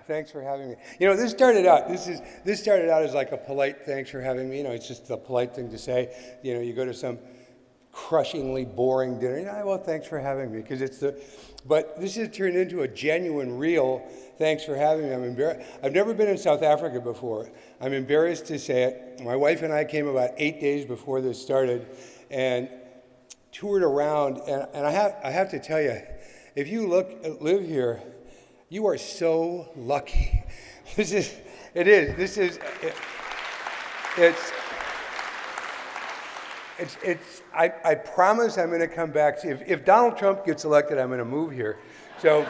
Thanks for having me. You know, this started out as like a polite thanks for having me. You know, it's just a polite thing to say. You know, you go to some crushingly boring dinner. You know, well, thanks for having me, because it's the. But this has turned into a genuine, real thanks for having me. I'm embarrassed. I've never been in South Africa before. I'm embarrassed to say it. My wife and I came about 8 days before this started, and toured around. And I have to tell you, if you live here, you are so lucky. I promise I'm going to come back. If Donald Trump gets elected, I'm going to move here. So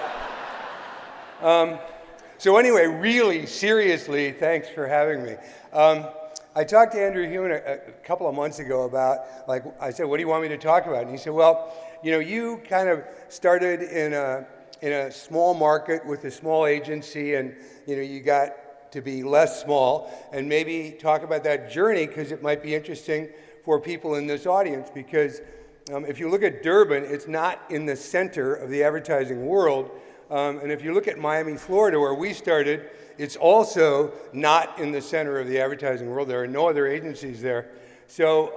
anyway, really, seriously, thanks for having me. I talked to Andrew Hewen a couple of months ago about, like, I said, what do you want me to talk about? And he said, well, you know, you kind of started in a small market with a small agency, and you know, you got to be less small, and maybe talk about that journey, because it might be interesting for people in this audience, because if you look at Durban, it's not in the center of the advertising world, and if you look at Miami, Florida, where we started, it's also not in the center of the advertising world. There are no other agencies there. So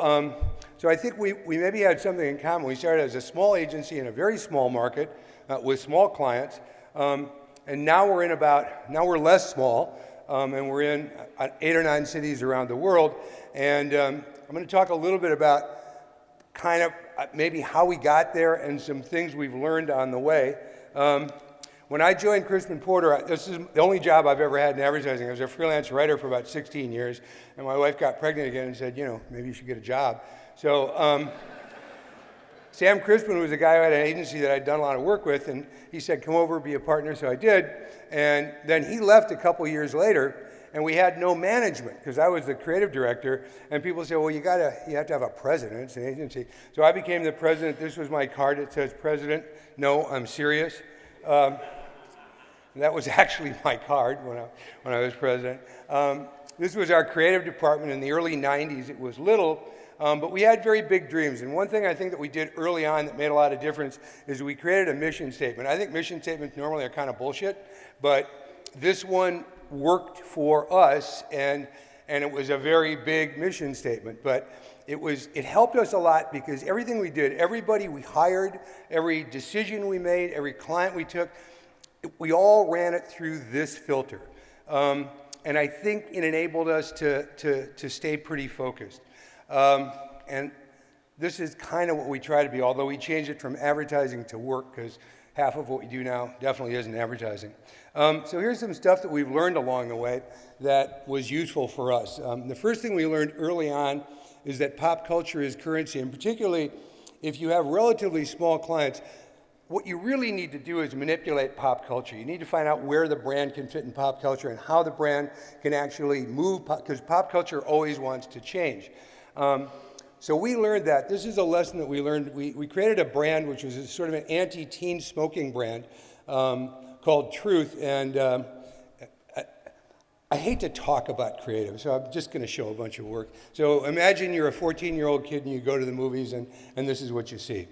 I think we maybe had something in common. We started as a small agency in a very small market, with small clients, and now we're less small, and we're in 8 or 9 cities around the world, and I'm going to talk a little bit about kind of maybe how we got there and some things we've learned on the way. When I joined Crispin Porter, this is the only job I've ever had in advertising. I was a freelance writer for about 16 years, and my wife got pregnant again and said, you know, maybe you should get a job. So Sam Crispin was a guy who had an agency that I'd done a lot of work with, and he said, come over, be a partner, so I did. And then he left a couple years later, and we had no management, because I was the creative director, and people said, well, you have to have a president, it's an agency. So I became the president. This was my card that says president. No, I'm serious. That was actually my card when I was president. This was our creative department in the early 90s. It was little, but we had very big dreams. And one thing I think that we did early on that made a lot of difference is we created a mission statement. I think mission statements normally are kind of bullshit, but this one worked for us, and it was a very big mission statement. But it helped us a lot, because everything we did, everybody we hired, every decision we made, every client we took, we all ran it through this filter. And I think it enabled us to stay pretty focused. And this is kind of what we try to be, although we changed it from advertising to work, because half of what we do now definitely isn't advertising. So here's some stuff that we've learned along the way that was useful for us. The first thing we learned early on is that pop culture is currency, and particularly if you have relatively small clients, what you really need to do is manipulate pop culture. You need to find out where the brand can fit in pop culture and how the brand can actually move, because pop culture always wants to change. So we learned that. This is a lesson that we learned. We created a brand which was sort of an anti-teen smoking brand called Truth. And I hate to talk about creative, so I'm just going to show a bunch of work. So imagine you're a 14-year-old kid and you go to the movies, and this is what you see.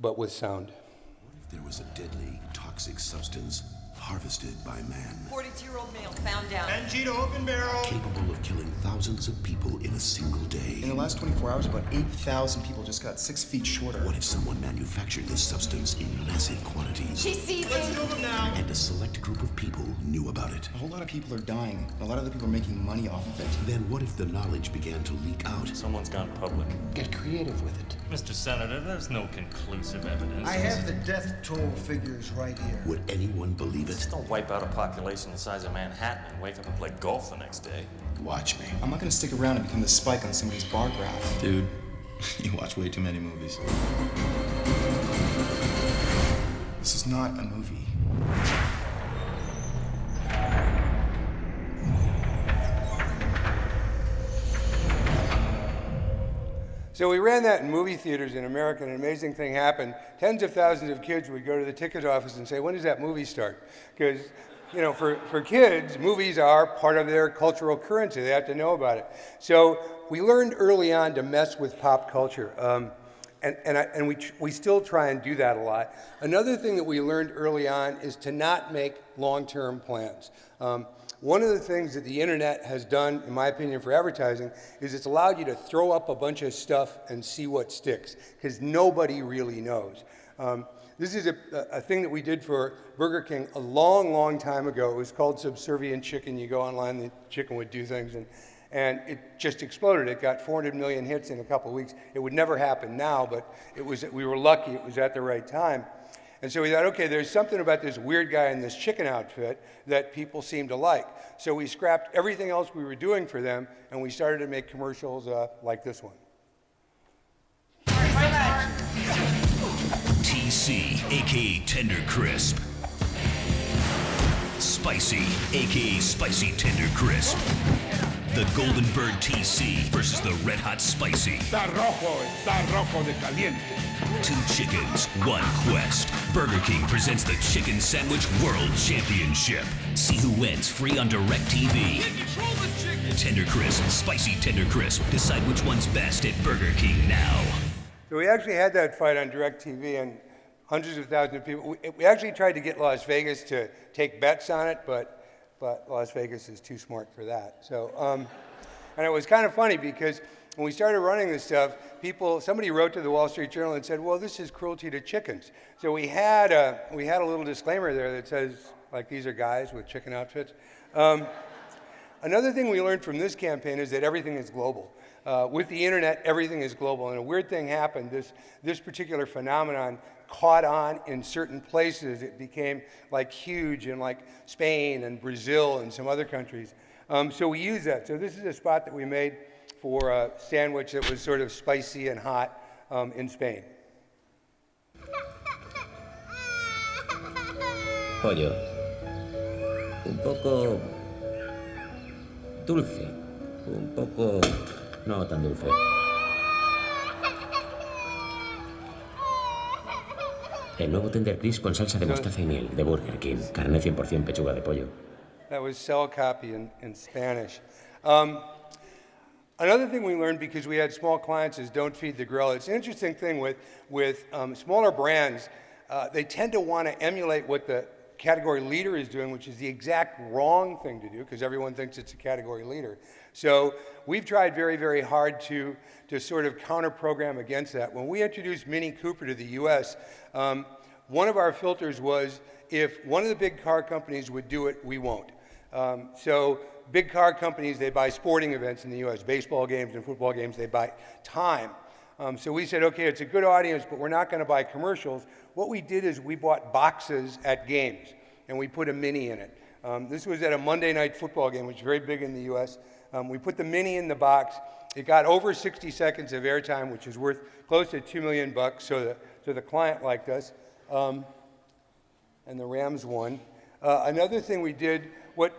But with sound. What if there was a deadly, toxic substance harvested by man? 42-year-old male found down. Mangita open barrel. Capable of killing thousands of people in a single day. In the last 24 hours, about 8,000 people just got 6 feet shorter. What if someone manufactured this substance in massive quantities? She's seizing. Let's move him now. And a select group of people knew about it. A whole lot of people are dying. A lot of the people are making money off of it. Then what if the knowledge began to leak out? Someone's gone public. Get creative with it. Mr. Senator, there's no conclusive evidence. I have the death toll figures right here. Would anyone believe it? Just don't wipe out a population the size of Manhattan and wake up and play golf the next day. Watch me. I'm not gonna stick around and become the spike on somebody's bar graph. Dude, you watch way too many movies. This is not a movie. So we ran that in movie theaters in America, and an amazing thing happened. Tens of thousands of kids would go to the ticket office and say, when does that movie start? Because, you know, for kids, movies are part of their cultural currency. They have to know about it. So we learned early on to mess with pop culture. And we still try and do that a lot. Another thing that we learned early on is to not make long-term plans. One of the things that the internet has done, in my opinion, for advertising is it's allowed you to throw up a bunch of stuff and see what sticks, because nobody really knows. This is a thing that we did for Burger King a long, long time ago. It was called Subservient Chicken. You go online, the chicken would do things, and it just exploded. It got 400 million hits in a couple of weeks. It would never happen now, but we were lucky it was at the right time. And so we thought, okay, there's something about this weird guy in this chicken outfit that people seem to like. So we scrapped everything else we were doing for them, and we started to make commercials like this one. TC, aka Tender Crisp. Spicy, aka Spicy Tender Crisp. The Golden Bird TC versus the Red Hot Spicy. Está rojo de caliente. 2 chickens, 1 quest. Burger King presents the Chicken Sandwich World Championship. See who wins free on DirecTV. Tender Crisp, Spicy Tender Crisp. Decide which one's best at Burger King now. So we actually had that fight on DirecTV, and hundreds of thousands of people. We actually tried to get Las Vegas to take bets on it, but Las Vegas is too smart for that. So, and it was kind of funny because when we started running this stuff, somebody wrote to the Wall Street Journal and said, well, this is cruelty to chickens. So we had a little disclaimer there that says, like, these are guys with chicken outfits. Another thing we learned from this campaign is that everything is global. With the internet, everything is global. And a weird thing happened. This particular phenomenon caught on in certain places. It became like huge in like Spain and Brazil and some other countries. So we use that. So this is a spot that we made for a sandwich that was sort of spicy and hot in Spain. Pollo. Un poco dulce. Un poco no tan dulce. El nuevo Tender Crisp con salsa de mostaza y miel de Burger King. Carne 100% pechuga de pollo. That was sell copy in Spanish. Another thing we learned because we had small clients is don't feed the gorilla. It's an interesting thing with smaller brands. They tend to want to emulate what the category leader is doing, which is the exact wrong thing to do because everyone thinks it's a category leader. So we've tried very, very hard to sort of counter-program against that. When we introduced Mini Cooper to the US, one of our filters was if one of the big car companies would do it, we won't. So big car companies, they buy sporting events in the US, baseball games and football games, they buy time. So we said, okay, it's a good audience, but we're not going to buy commercials. What we did is we bought boxes at games, and we put a Mini in it. This was at a Monday night football game, which is very big in the US. We put the Mini in the box. It got over 60 seconds of airtime, which is worth close to $2 million, so the client liked us. And the Rams won. Another thing we did,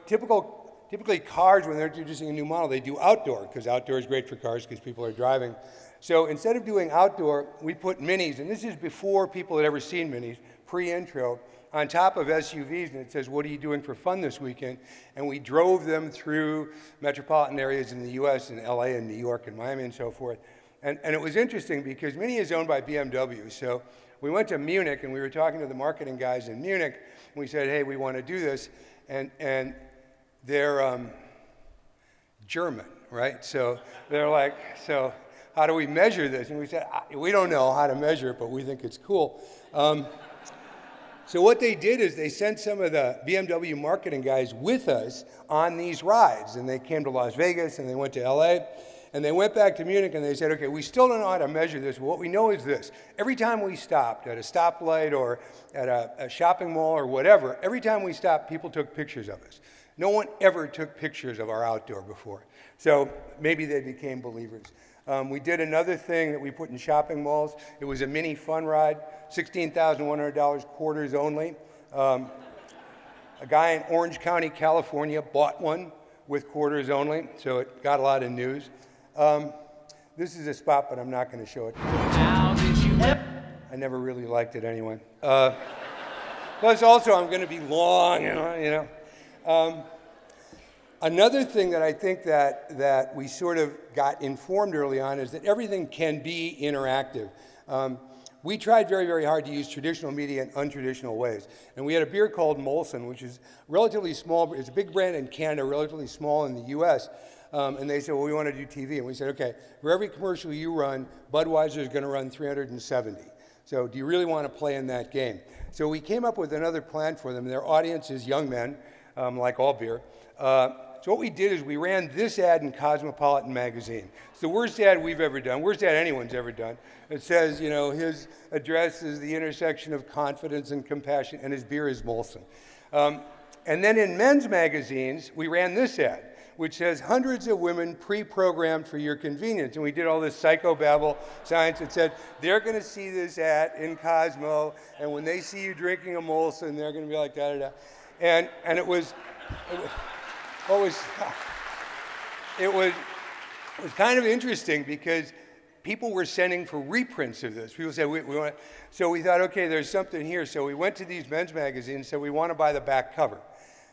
typically cars, when they're introducing a new model, they do outdoor, because outdoor is great for cars because people are driving. So instead of doing outdoor, we put Minis, and this is before people had ever seen Minis, pre-intro, on top of SUVs, and it says, what are you doing for fun this weekend? And we drove them through metropolitan areas in the US, in LA and New York and Miami and so forth. And it was interesting because Mini is owned by BMW, so we went to Munich, and we were talking to the marketing guys in Munich, and we said, hey, we want to do this, and they're German, right? So they're like, so how do we measure this? And we said, we don't know how to measure it, but we think it's cool. So what they did is they sent some of the BMW marketing guys with us on these rides, and they came to Las Vegas, and they went to LA, and they went back to Munich, and they said, okay, we still don't know how to measure this. What we know is this. Every time we stopped at a stoplight or at a shopping mall or whatever, every time we stopped, people took pictures of us. No one ever took pictures of our outdoor before. So maybe they became believers. We did another thing that we put in shopping malls. It was a Mini fun ride, $16,100, quarters only. A guy in Orange County, California, bought one with quarters only, so it got a lot of news. This is a spot, but I'm not going to show it. How did you? I never really liked it anyway. Plus, also, I'm going to be long, you know. Another thing that I think that we sort of got informed early on is that everything can be interactive. We tried very, very hard to use traditional media in untraditional ways. And we had a beer called Molson, which is relatively small. It's a big brand in Canada, relatively small in the US. And they said, well, we want to do TV. And we said, okay, for every commercial you run, Budweiser is going to run 370. So do you really want to play in that game? So we came up with another plan for them. Their audience is young men, like all beer. So what we did is we ran this ad in Cosmopolitan magazine. It's the worst ad we've ever done, worst ad anyone's ever done. It says, you know, his address is the intersection of confidence and compassion, and his beer is Molson. And then in men's magazines, we ran this ad, which says hundreds of women pre-programmed for your convenience. And we did all this psychobabble science that said, they're going to see this ad in Cosmo, and when they see you drinking a Molson, they're going to be like, da-da-da. And it was kind of interesting because people were sending for reprints of this. People said, we want. So we thought, okay, there's something here. So we went to these men's magazines and said, we want to buy the back cover.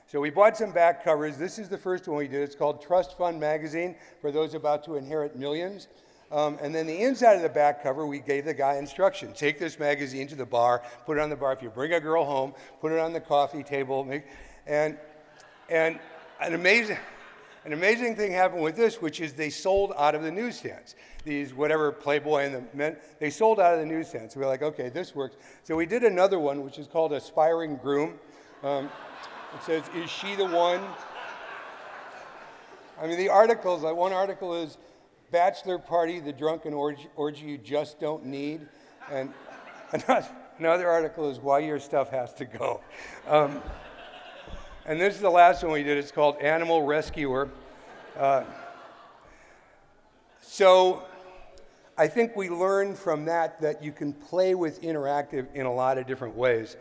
So we bought some back covers. This is the first one we did. It's called Trust Fund Magazine, for those about to inherit millions. And then the inside of the back cover, we gave the guy instructions. Take this magazine to the bar, put it on the bar. If you bring a girl home, put it on the coffee table. And an amazing thing happened with this, which is they sold out of the newsstands. These whatever Playboy and the men, they sold out of the newsstands. So we're like, okay, this works. So we did another one, which is called Aspiring Groom. It says, is she the one? I mean, the articles, like one article is, bachelor party, the drunken orgy you just don't need. And another article is, why your stuff has to go. And this is the last one we did. It's called Animal Rescuer. So I think we learned from that you can play with interactive in a lot of different ways.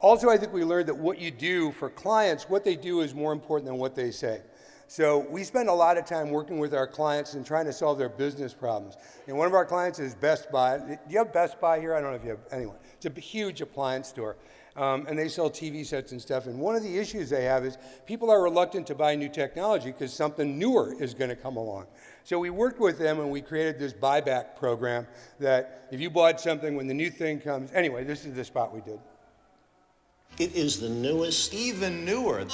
Also, I think we learned that what you do for clients, what they do is more important than what they say. So we spend a lot of time working with our clients and trying to solve their business problems. And one of our clients is Best Buy. Do you have Best Buy here? I don't know if you have anyone. It's a huge appliance store. And they sell TV sets and stuff. And one of the issues they have is people are reluctant to buy new technology because something newer is going to come along. So we worked with them and we created this buyback program that if you bought something when the new thing comes, anyway, this is the spot we did. It is the newest. Even newer.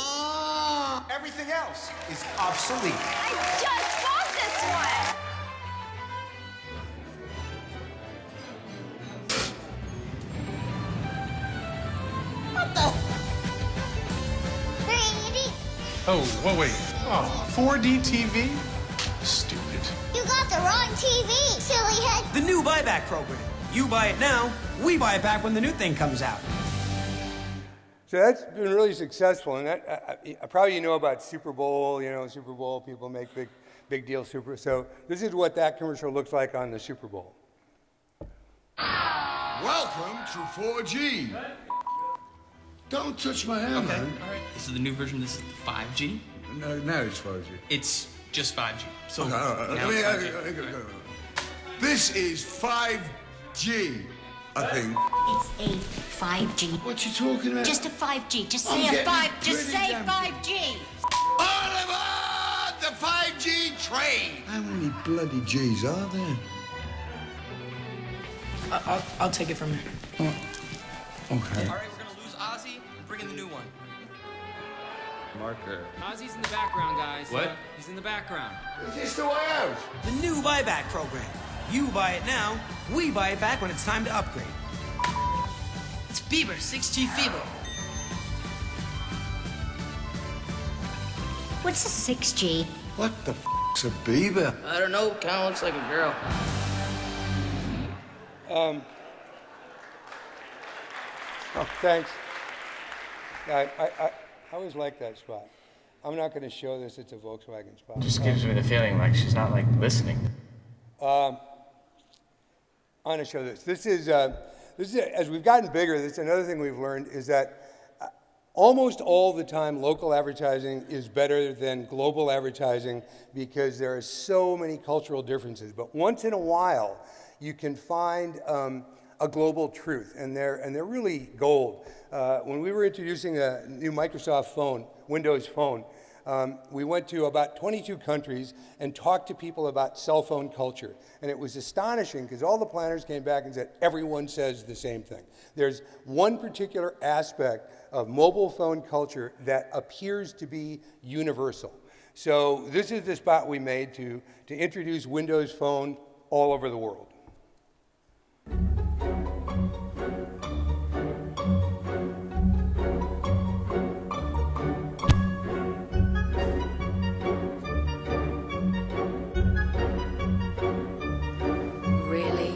Everything else is obsolete. I just bought this one! What the? 3D. Oh, wait. Oh, 4D TV? Stupid. You got the wrong TV, silly head. The new buyback program. You buy it now, we buy it back when the new thing comes out. So that's been really successful, and that probably you know about Super Bowl. You know, Super Bowl people make big deal Super. So this is what that commercial looks like on the Super Bowl. Welcome to 4G. Don't touch my hand, man. All right. This is the new version. This is the 5G. No, now it's 4G. It's just 5G. So Okay, now it's 5G. This is 5G, I think. It's a 5G. What you talking about? Just a 5G. Just I'm say a getting 5. Just pretty say damn 5G. All aboard the 5G train. How many bloody G's are there? I'll take it from here. Okay. All right, we're gonna lose Ozzy. Bring in the new one. Marker. Ozzy's in the background, guys. What? He's in the background. Is this the way out? The new buyback program. You buy it now, we buy it back when it's time to upgrade. It's Bieber, 6G Fever. What's a 6G? What the f***'s a Bieber? I don't know, kind of looks like a girl. Oh, thanks. I always like that spot. I'm not going to show this. It's a Volkswagen spot. It just gives me the feeling like she's not like listening. I'm going to show this. This is as we've gotten bigger. This is another thing we've learned is that almost all the time local advertising is better than global advertising because there are so many cultural differences. But once in a while, you can find a global truth, and they're really gold. When we were introducing a new Microsoft phone, Windows Phone, we went to about 22 countries and talked to people about cell phone culture. And it was astonishing because all the planners came back and said, everyone says the same thing. There's one particular aspect of mobile phone culture that appears to be universal. So this is the spot we made to introduce Windows Phone all over the world. Really?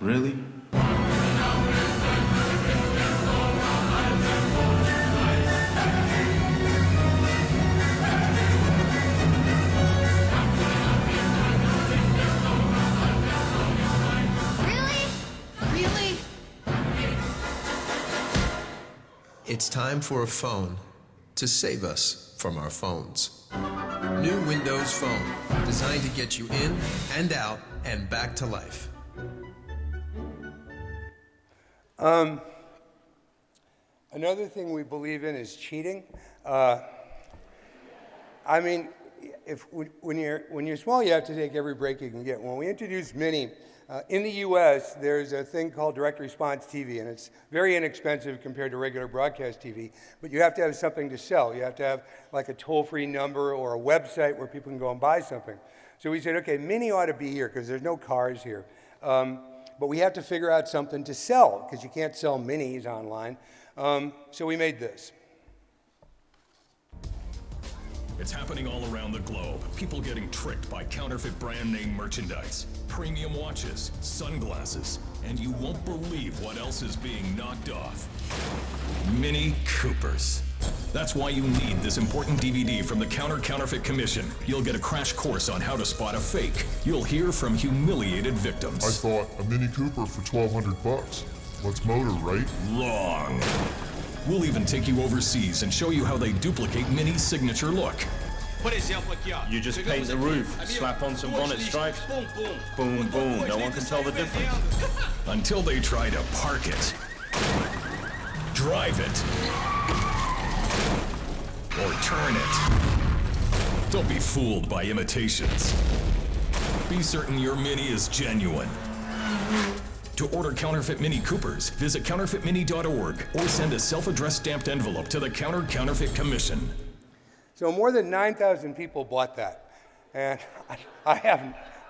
Really? It's time for a phone to save us from our phones. New Windows Phone, designed to get you in and out and back to life. Another thing we believe in is cheating. I mean, when you're small, you have to take every break you can get. When we introduced Mini, in the US, there's a thing called direct response TV, and it's very inexpensive compared to regular broadcast TV, but you have to have something to sell. You have to have like a toll-free number or a website where people can go and buy something. So we said, okay, Mini ought to be here because there's no cars here. But we have to figure out something to sell because you can't sell Minis online. So we made this. It's happening all around the globe. People getting tricked by counterfeit brand name merchandise, premium watches, sunglasses, and you won't believe what else is being knocked off. Mini Coopers. That's why you need this important DVD from the Counterfeit Commission. You'll get a crash course on how to spot a fake. You'll hear from humiliated victims. I thought a Mini Cooper for $1,200. What's motor, right? Wrong. We'll even take you overseas and show you how they duplicate Mini's signature look. You just paint the roof, slap on some bonnet stripes, boom, boom, no one can tell the difference. Until they try to park it, drive it, or turn it. Don't be fooled by imitations. Be certain your Mini is genuine. To order counterfeit Mini Coopers, visit counterfeitmini.org or send a self-addressed stamped envelope to the Counterfeit Commission. So more than 9,000 people bought that, and I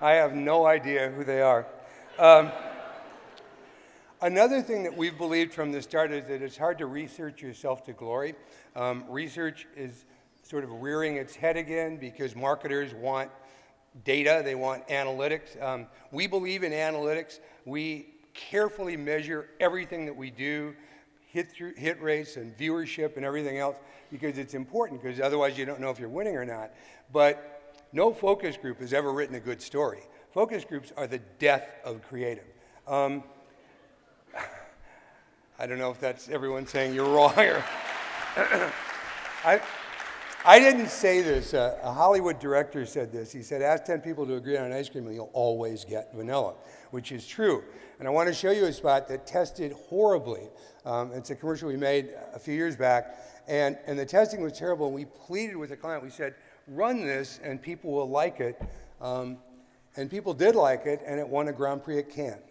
have no idea who they are. Another thing that we've believed from the start is that it's hard to research yourself to glory. Research is sort of rearing its head again because marketers want data, they want analytics. We believe in analytics. We carefully measure everything that we do, hit rates and viewership and everything else, because it's important, because otherwise you don't know if you're winning or not. But no focus group has ever written a good story. Focus groups are the death of creative. I don't know if that's everyone saying you're wrong. Or I didn't say this. A Hollywood director said this. He said, ask 10 people to agree on ice cream and you'll always get vanilla, which is true. And I want to show you a spot that tested horribly. It's a commercial we made a few years back, and the testing was terrible, and we pleaded with the client. We said, run this, and people will like it. And people did like it, and it won a Grand Prix at Cannes.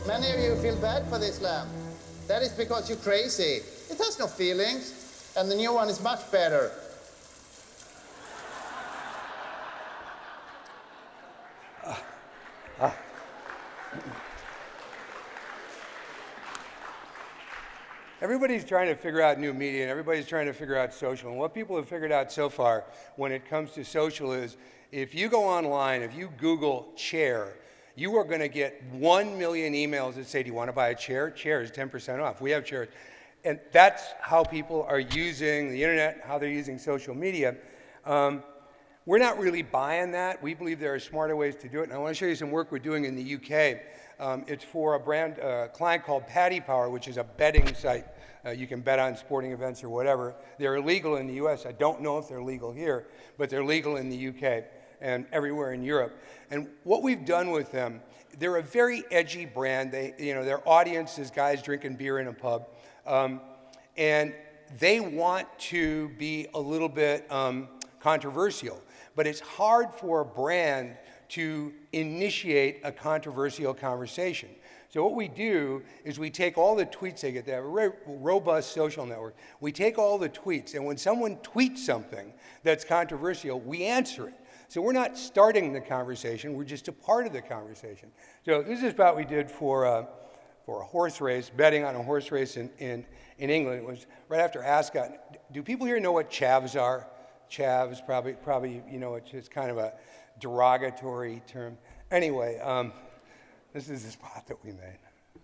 Many of you feel bad for this lamp. That is because you're crazy. It has no feelings, and the new one is much better. Everybody's trying to figure out new media, and everybody's trying to figure out social. And what people have figured out so far when it comes to social is if you go online, if you Google chair, you are going to get 1 million emails that say, do you want to buy a chair? Chair is 10% off. We have chairs. And that's how people are using the internet, how they're using social media. We're not really buying that. We believe there are smarter ways to do it. And I want to show you some work we're doing in the UK. It's for a client called Paddy Power, which is a betting site. You can bet on sporting events or whatever. They're illegal in the US. I don't know if they're legal here, but they're legal in the UK and everywhere in Europe. And what we've done with them, they're a very edgy brand. Their audience is guys drinking beer in a pub. And they want to be a little bit controversial. But it's hard for a brand to initiate a controversial conversation. So what we do is we take all the tweets they get. They have a very robust social network. We take all the tweets, and when someone tweets something that's controversial, we answer it. So we're not starting the conversation, we're just a part of the conversation. So this is about what we did for a horse race, betting on a horse race in England. It was right after Ascot. Do people here know what chavs are? Chavs, probably, it's just kind of a derogatory term. Anyway, this is the spot that we made.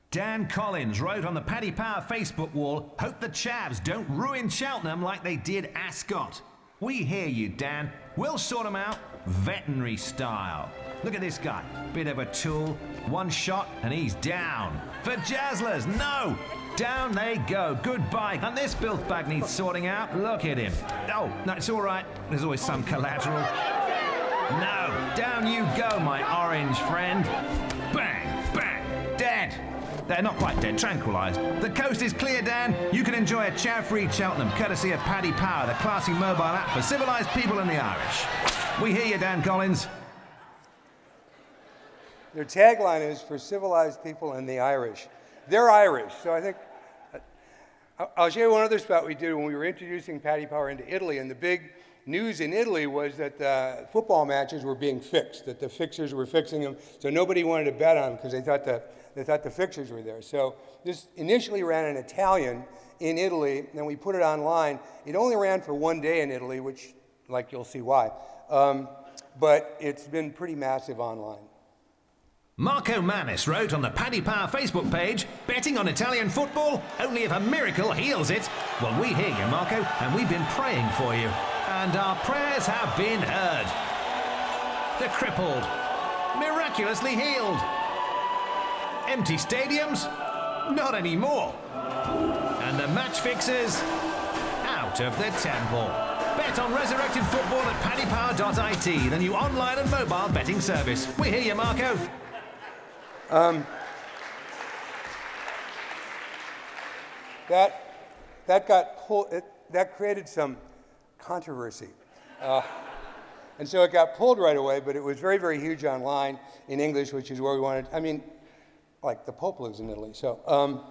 Dan Collins wrote on the Paddy Power Facebook wall, hope the Chavs don't ruin Cheltenham like they did Ascot. We hear you, Dan. We'll sort them out veterinary style. Look at this guy. Bit of a tool. One shot and he's down. For Jazzlers, no! Down they go. Goodbye. And this filth bag needs sorting out. Look at him. Oh, no, it's all right. There's always some collateral. No, down you go, my orange friend. Bang, bang, dead. They're not quite dead, tranquilized. The coast is clear, Dan. You can enjoy a chav-free Cheltenham, courtesy of Paddy Power, the classy mobile app for civilized people and the Irish. We hear you, Dan Collins. Their tagline is for civilized people and the Irish. They're Irish, so I think, I'll show you one other spot we did when we were introducing Paddy Power into Italy, and the big news in Italy was that the football matches were being fixed, that the fixers were fixing them, so nobody wanted to bet on them because they thought the fixers were there. So this initially ran in Italian in Italy, and then we put it online. It only ran for 1 day in Italy, which, like, you'll see why. But it's been pretty massive online. Marco Manis wrote on the Paddy Power Facebook page, betting on Italian football, only if a miracle heals it. Well, we hear you, Marco, and we've been praying for you. And our prayers have been heard. The crippled, miraculously healed. Empty stadiums? Not anymore. And the match fixers? Out of the temple. Bet on resurrected football at paddypower.it, the new online and mobile betting service. We hear you, Marco. That got pulled. That created some controversy, and so it got pulled right away. But it was very, very huge online in English, which is where we wanted. I mean, like the Pope lives in Italy. So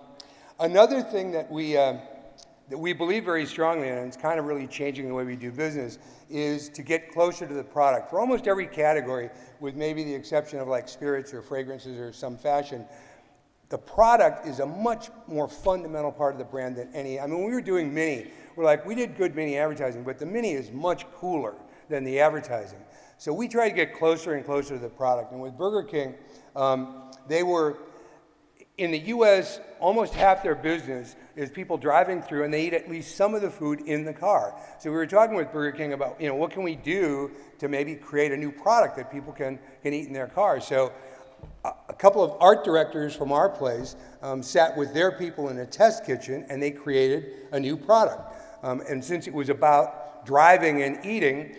another thing that we believe very strongly in, and it's kind of really changing the way we do business, is to get closer to the product. For almost every category, with maybe the exception of like spirits or fragrances or some fashion, the product is a much more fundamental part of the brand than any. I mean, when we were doing Mini, we did good Mini advertising, but the Mini is much cooler than the advertising. So we tried to get closer and closer to the product. And with Burger King, they were, in the US, almost half their business is people driving through and they eat at least some of the food in the car. So we were talking with Burger King about, what can we do to maybe create a new product that people can eat in their cars. So a couple of art directors from our place sat with their people in a test kitchen and they created a new product. And since it was about driving and eating,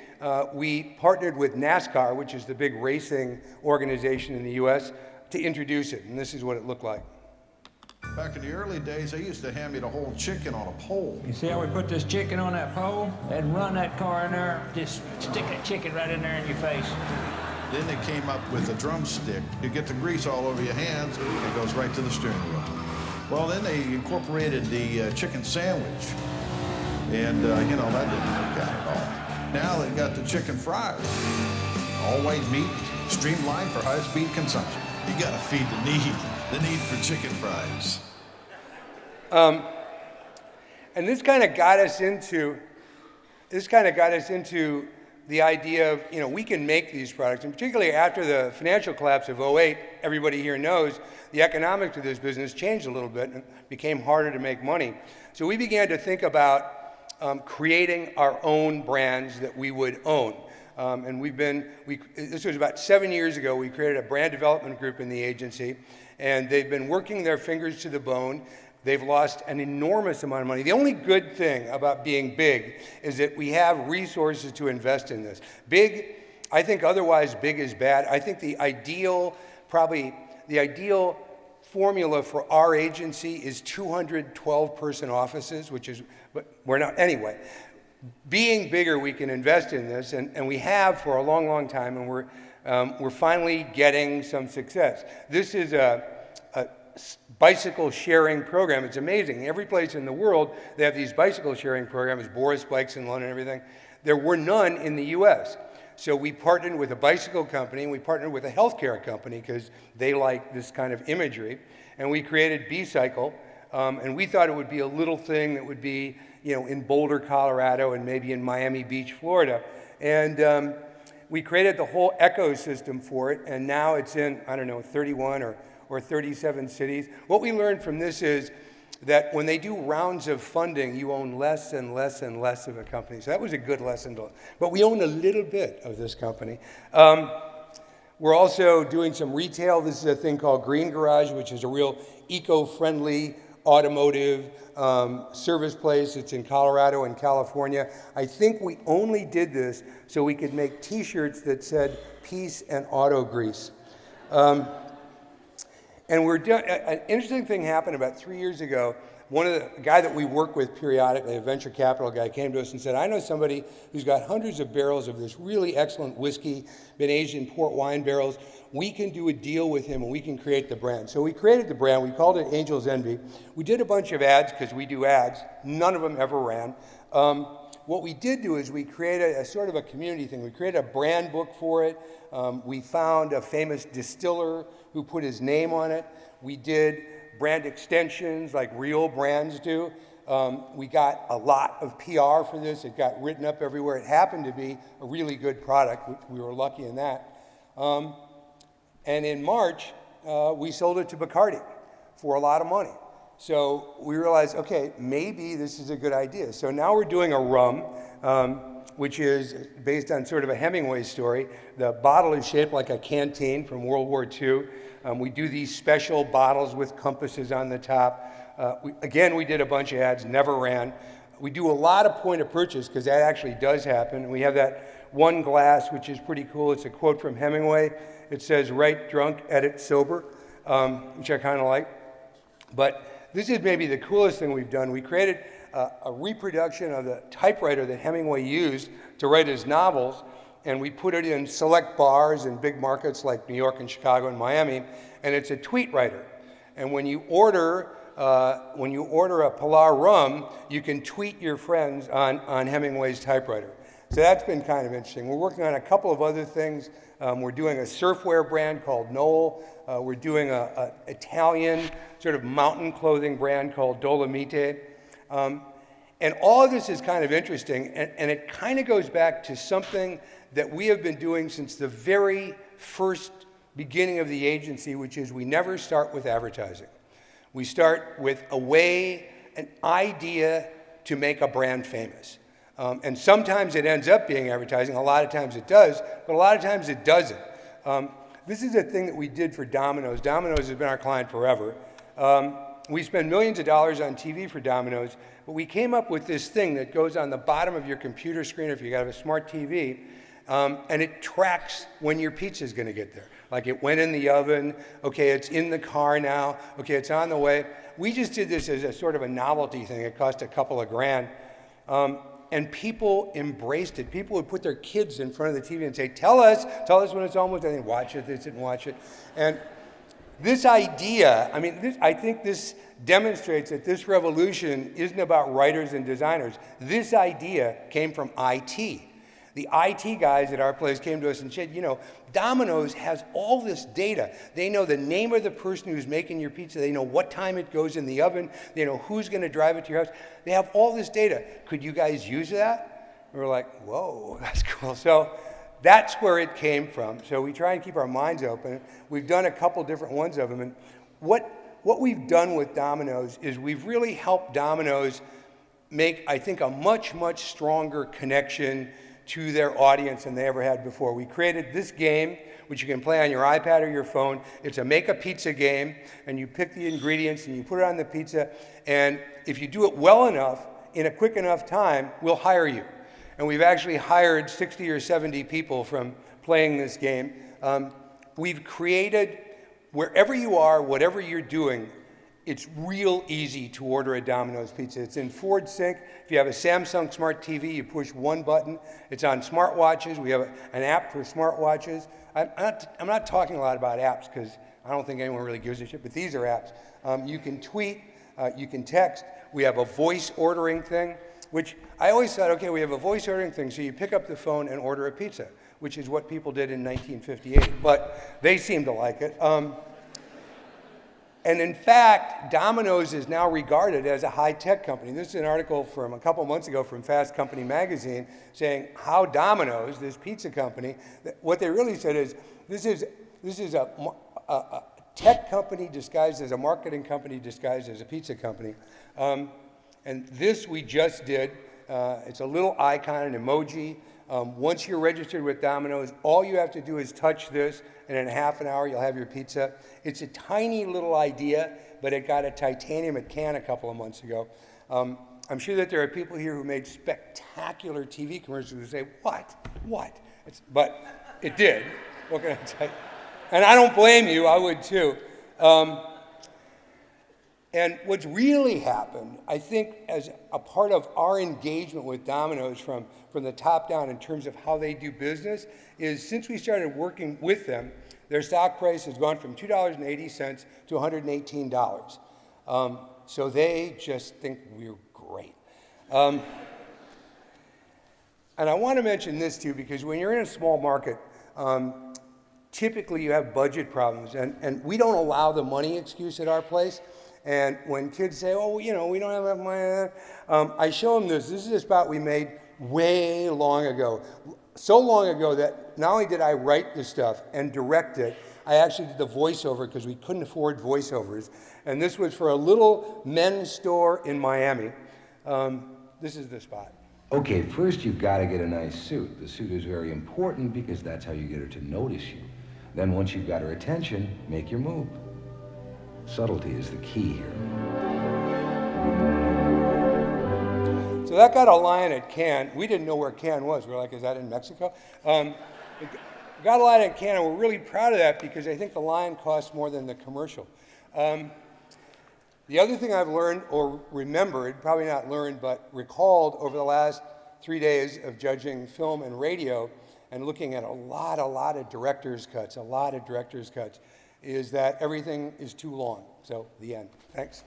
we partnered with NASCAR, which is the big racing organization in the US, to introduce it. And this is what it looked like. Back in the early days, they used to hand me the whole chicken on a pole. You see how we put this chicken on that pole? They'd run that car in there, just stick that chicken right in there in your face. Then they came up with a drumstick. You get the grease all over your hands, it goes right to the steering wheel. Well, then they incorporated the chicken sandwich. And, that didn't work out at all. Now they've got the chicken fries. All white meat, streamlined for high-speed consumption. You gotta feed the need for chicken fries. And this kind of got us into the idea of, we can make these products, and particularly after the financial collapse of '08, everybody here knows the economics of this business changed a little bit and it became harder to make money. So we began to think about creating our own brands that we would own. And this was about 7 years ago, we created a brand development group in the agency, and they've been working their fingers to the bone. They've lost an enormous amount of money. The only good thing about being big is that we have resources to invest in this. Big, I think otherwise big is bad. I think the ideal formula for our agency is 212-person offices, which is, but we're not, anyway. Being bigger, we can invest in this, and we have for a long, long time, and we're finally getting some success. This is a bicycle sharing program. It's amazing. Every place in the world, they have these bicycle sharing programs, Boris bikes in London and everything. There were none in the US. So we partnered with a bicycle company, and we partnered with a healthcare company because they like this kind of imagery. And we created B-Cycle, and we thought it would be a little thing that would be, in Boulder, Colorado, and maybe in Miami Beach, Florida. And we created the whole ecosystem for it, and now it's in, 31 or 37 cities. What we learned from this is that when they do rounds of funding, you own less and less and less of a company. So that was a good lesson to learn. But we own a little bit of this company. We're also doing some retail. This is a thing called Green Garage, which is a real eco-friendly automotive service place. It's in Colorado and California. I think we only did this so we could make T-shirts that said peace and auto grease. And an interesting thing happened about 3 years ago. A guy that we work with periodically, a venture capital guy, came to us and said, I know somebody who's got hundreds of barrels of this really excellent whiskey, been aged in port wine barrels. We can do a deal with him and we can create the brand. So we created the brand. We called it Angel's Envy. We did a bunch of ads because we do ads. None of them ever ran. What we did do is we created a sort of a community thing. We created a brand book for it. We found a famous distiller who put his name on it. We did brand extensions like real brands do. We got a lot of PR for this. It got written up everywhere. It happened to be a really good product. We were lucky in that. And in March, we sold it to Bacardi for a lot of money. So we realized, okay, maybe this is a good idea. So now we're doing a rum, which is based on sort of a Hemingway story. The bottle is shaped like a canteen from World War II. We do these special bottles with compasses on the top. We did a bunch of ads, never ran. We do a lot of point of purchase because that actually does happen. We have that one glass, which is pretty cool. It's a quote from Hemingway. It says, write drunk, edit sober, which I kind of like. But this is maybe the coolest thing we've done. We created a reproduction of the typewriter that Hemingway used to write his novels, and we put it in select bars in big markets like New York and Chicago and Miami, and it's a tweet writer. And when you order a Pilar rum, you can tweet your friends on Hemingway's typewriter. So that's been kind of interesting. We're working on a couple of other things. We're doing a surfwear brand called Knoll. We're doing an Italian sort of mountain clothing brand called Dolomite. And all of this is kind of interesting, and it kind of goes back to something that we have been doing since the very first beginning of the agency, which is we never start with advertising. We start with an idea to make a brand famous. And sometimes it ends up being advertising, a lot of times it does, but a lot of times it doesn't. This is a thing that we did for Domino's. Domino's has been our client forever. We spend millions of dollars on TV for Domino's, but we came up with this thing that goes on the bottom of your computer screen if you have a smart TV, and it tracks when your pizza is going to get there. Like it went in the oven, okay, it's in the car now, okay, it's on the way. We just did this as a sort of a novelty thing. It cost a couple of grand. And people embraced it. People would put their kids in front of the TV and say, tell us when it's almost, and they'd watch it, they'd sit and watch it. And this idea, I think this demonstrates that this revolution isn't about writers and designers. This idea came from IT. The IT guys at our place came to us and said, Domino's has all this data. They know the name of the person who's making your pizza. They know what time it goes in the oven. They know who's going to drive it to your house. They have all this data. Could you guys use that? We were like, whoa, that's cool. So that's where it came from. So we try and keep our minds open. We've done a couple different ones of them. And what we've done with Domino's is we've really helped Domino's make, I think, a much, much stronger connection to their audience than they ever had before. We created this game, which you can play on your iPad or your phone. It's a make a pizza game, and you pick the ingredients and you put it on the pizza. And if you do it well enough, in a quick enough time, we'll hire you. And we've actually hired 60 or 70 people from playing this game. We've created, wherever you are, whatever you're doing, it's real easy to order a Domino's pizza. It's in Ford Sync. If you have a Samsung Smart TV, you push one button. It's on smartwatches. We have an app for smartwatches. I'm not talking a lot about apps because I don't think anyone really gives a shit, but these are apps. You can tweet, you can text. We have a voice ordering thing, which I always thought, okay, we have a voice ordering thing, so you pick up the phone and order a pizza, which is what people did in 1958, but they seem to like it. And in fact, Domino's is now regarded as a high-tech company. This is an article from a couple months ago from Fast Company magazine saying how Domino's, this pizza company, what they really said is this is a tech company disguised as a marketing company disguised as a pizza company. And this we just did. It's a little icon, an emoji. Once you're registered with Domino's, all you have to do is touch this, and in half an hour you'll have your pizza. It's a tiny little idea, but it got a titanium at Cannes a couple of months ago. I'm sure that there are people here who made spectacular TV commercials who say, what? But it did. What can I tell you? And I don't blame you, I would too. And what's really happened, I think, as a part of our engagement with Domino's from the top down in terms of how they do business, is since we started working with them, their stock price has gone from $2.80 to $118. So they just think we're great. And I want to mention this too, because when you're in a small market, typically you have budget problems, and we don't allow the money excuse at our place. And when kids say, oh, we don't have enough money, I show them this. This is a spot we made way long ago. So long ago that not only did I write the stuff and direct it, I actually did the voiceover because we couldn't afford voiceovers. And this was for a little men's store in Miami. This is the spot. Okay, first you've got to get a nice suit. The suit is very important because that's how you get her to notice you. Then once you've got her attention, make your move. Subtlety is the key here. So that got a line at Cannes. We didn't know where Cannes was. We were like, is that in Mexico? It got a line at Cannes, and we're really proud of that because I think the line costs more than the commercial. The other thing I've learned, or remembered, probably not learned, but recalled over the last 3 days of judging film and radio and looking at a lot of director's cuts, is that everything is too long. So, the end. Thanks.